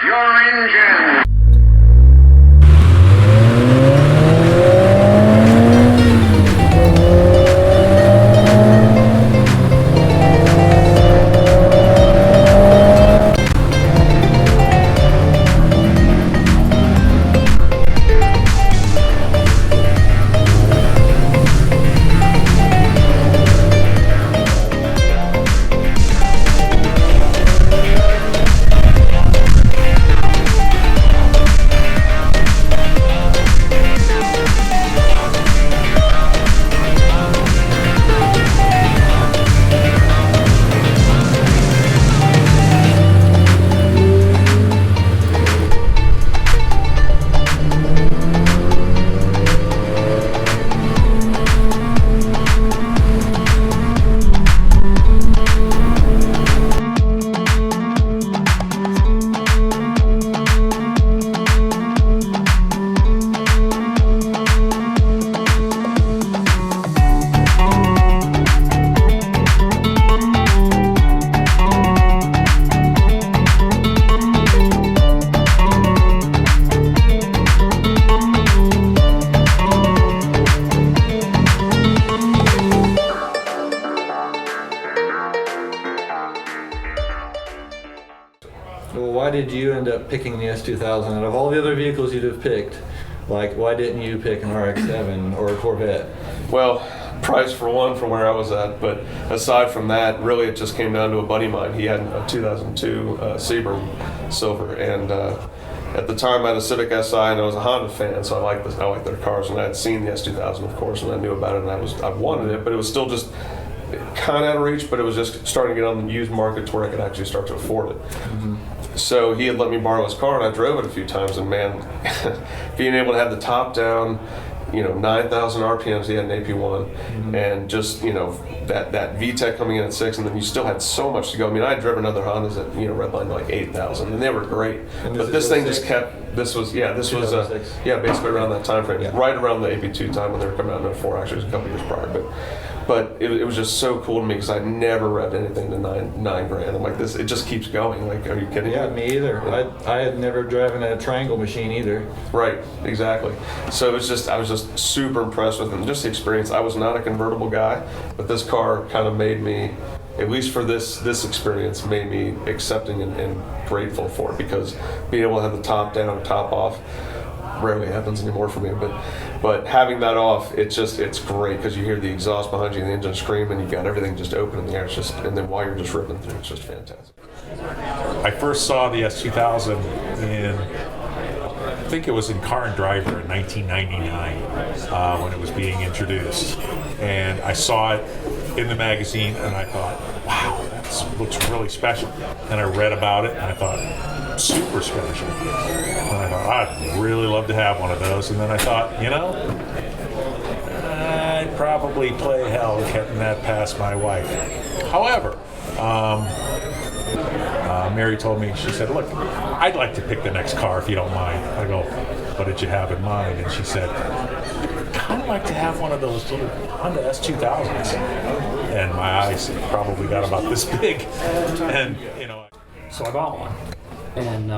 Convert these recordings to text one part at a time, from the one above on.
your engine. Well, why did you end up picking the S2000 out of all the other vehicles you'd have picked? Like, why didn't you pick an RX-7 or a Corvette? Well, price for one from where I was at, but aside from that, really it just came down to a buddy of mine. He had a 2002 Sebring Silver, and at the time I had a Civic Si, and I was a Honda fan, so I liked their cars, and I had seen the S2000, of course, and I knew about it, and I wanted it, but it was still just kind of out of reach, but it was just starting to get on the used market to where I could actually start to afford it. Mm-hmm. So he had let me borrow his car, and I drove it a few times, and man, being able to have the top down, 9,000 RPMs, he had an AP1, mm-hmm. and just, that VTEC coming in at 6, and then you still had so much to go. I mean, I had driven other Hondas that, redlined like 8,000, and they were great. But this thing just kept, this was basically around that time frame, right around the AP2 time when they were coming out in 04, actually, it was a couple years prior. But it was just so cool to me because I never revved anything to nine grand. I'm like, it just keeps going. Like, are you kidding me? Yeah, me either. I had never driven a triangle machine either. Right, exactly. So I was just super impressed with it. And just the experience. I was not a convertible guy, but this car kind of made me, at least for this experience, made me accepting and grateful for it, because being able to have the top down, top off, rarely happens anymore for me, but having that off, it's great because you hear the exhaust behind you and the engine scream, and you got everything just open in the air. And then while you're just ripping through, it's just fantastic. I first saw the S2000 I think it was in Car and Driver in 1999 when it was being introduced, and I saw it in the magazine, and I thought, wow, that looks really special. And I read about it, and I thought, super special. And I thought, I'd really love to have one of those. And then I thought, I'd probably play hell getting that past my wife. However, Mary told me, she said, look, I'd like to pick the next car if you don't mind. I go, what did you have in mind? And she said, I'd kind of like to have one of those little Honda S2000s. And my eyes probably got about this big. And, So I bought one. And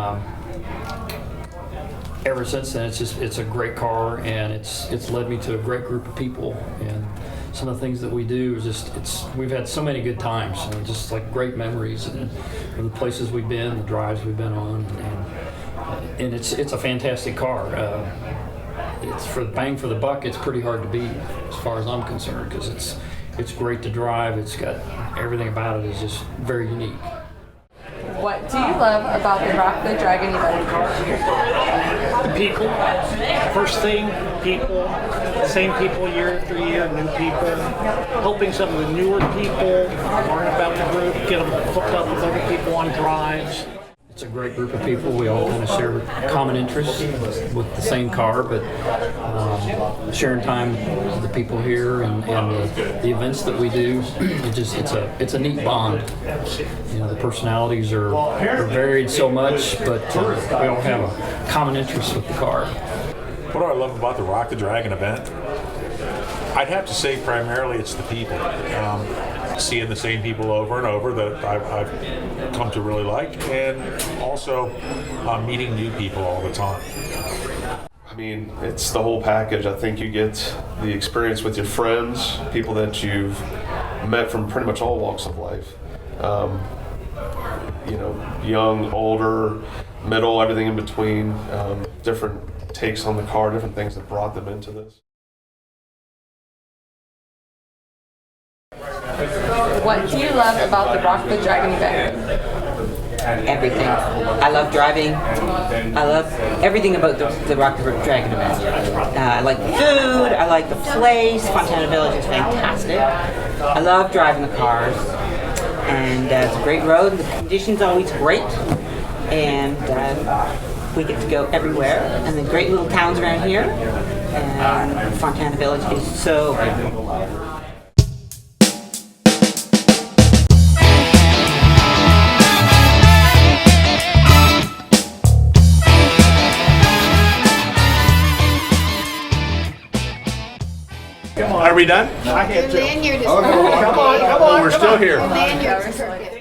ever since then, it's a great car, and it's led me to a great group of people. And some of the things that we do is we've had so many good times, and just like great memories, and the places we've been, the drives we've been on, and it's a fantastic car. It's for the bang for the buck. It's pretty hard to beat as far as I'm concerned, because it's great to drive. It's got everything about it is just very unique. What do you love about the Rock the Dragon event? The people. First thing, people. Same people year after year, new people. Helping some of the newer people learn about the group, get them hooked up with other people on drives. It's a great group of people. We all kind of share common interests with the same car, but sharing time with the people here and the events that we do, it's a neat bond. The personalities are varied so much, but we all have a common interest with the car. What do I love about the Rock the Dragon event? I'd have to say primarily it's the people. seeing the same people over and over that I've come to really like, and also meeting new people all the time. I mean, it's the whole package. I think you get the experience with your friends, people that you've met from pretty much all walks of life. You know, young, older, middle, everything in between, different takes on the car, different things that brought them into this. What do you love about the Rock the Dragon event? Everything. I love driving. I love everything about the Rock the Dragon event. I like the food. I like the place. Fontana Village is fantastic. I love driving the cars. And it's a great road. The condition's always great. And we get to go everywhere. And the great little towns around here. And Fontana Village is so beautiful. Are we done? I had to. Come on, we're still here. Lanyards.